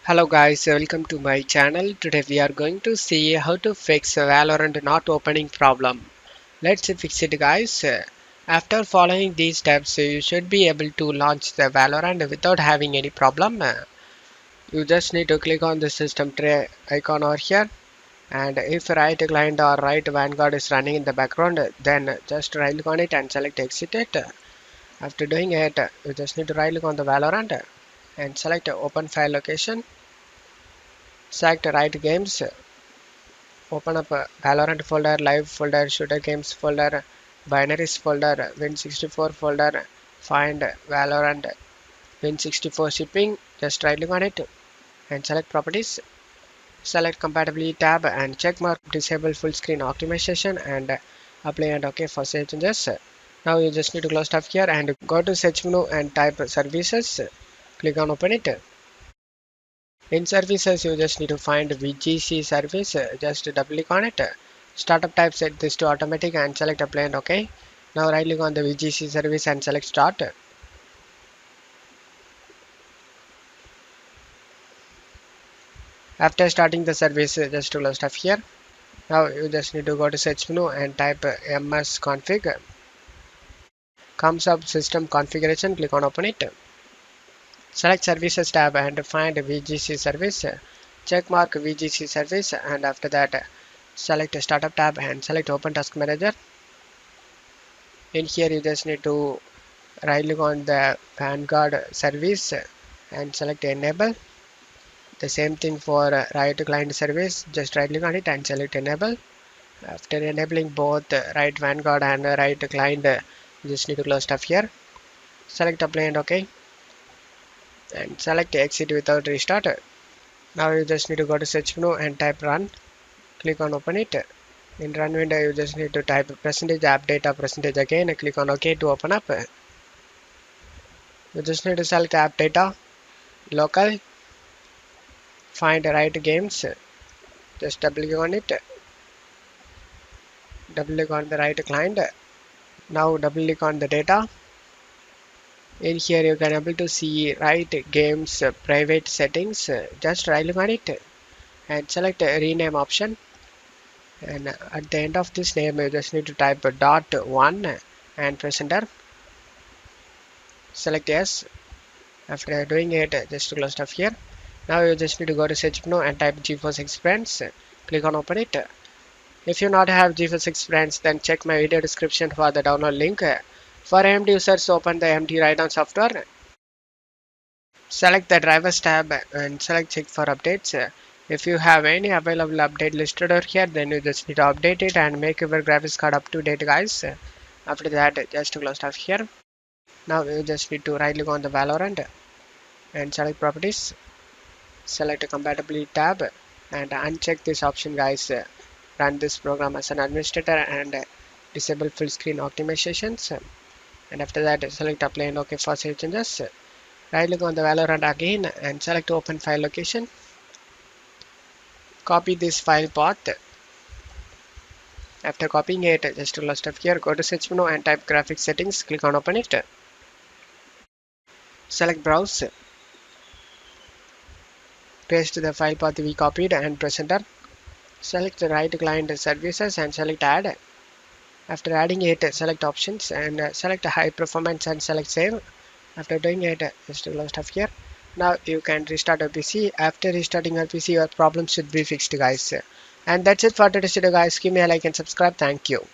Hello guys, welcome to my channel. Today we are going to see how to fix a Valorant not opening problem. Let's fix it guys. After following these steps, you should be able to launch the Valorant without having any problem. You just need to click on the system tray icon over here, and if Riot Client or Riot Vanguard is running in the background, then just right click on it and select exit it. After doing it, you just need to right click on the Valorant and select open file location. Select Riot Games. Open up Valorant folder, live folder, shooter games folder, binaries folder, Win64 folder, find Valorant Win64 shipping. Just right click on it and select properties. Select compatibility tab and check mark disable full screen optimization and apply and OK for save changes. Now you just need to close stuff here and go to search menu and type services. Click on open it. In services, you just need to find VGC service. Just double click on it. Startup type set this to automatic and select apply and OK. Now right click on the VGC service and select start. After starting the service, just to close stuff here. Now you just need to go to search menu and type msconfig. Comes up system configuration. Click on open it. Select services tab and find VGC service. Check mark VGC service and after that select startup tab and select open task manager. In here you just need to right click on the Vanguard service and select enable. The same thing for Riot Client service, just right click on it and select enable. After enabling both Riot Vanguard and Riot Client, you just need to close stuff here. Select apply and OK and select exit without restart. Now you just need to go to search menu and type run. Click on open it. In run window you just need to type percentage app data percentage again. Click on OK to open up. You just need to select app data, local, find Riot Games. Just double click on it. Double click on the Riot Client. Now double click on the data. In here you can able to see Riot Games private settings. Just right click on it and select rename option. And at the end of this name you just need to type .1 and press enter. Select yes. After doing it, just to close stuff here. Now you just need to go to search menu and type GeForce Experience. Click on open it. If you not have GeForce Experience, then check my video description for the download link. For AMD users, open the AMD Radeon software. Select the drivers tab and select check for updates. If you have any available update listed over here, then you just need to update it and make your graphics card up to date guys. After that, just to close stuff here. Now you just need to right click on the Valorant and select properties. Select a compatibility tab and uncheck this option guys. Run this program as an administrator and disable full screen optimizations. And after that select apply and OK for save changes. Right click on the Valorant again and select open file location. Copy this file path. After copying it, just to close stuff here, go to search menu and type graphics settings. Click on open it. Select browse. Paste the file path we copied and press enter. Select the Riot Client services and select add. After adding it, select options and select high performance and select save. After doing it, just to close stuff here. Now you can restart your PC. After restarting your PC, your problem should be fixed guys. And that's it for today's video guys. Give me a like and subscribe. Thank you.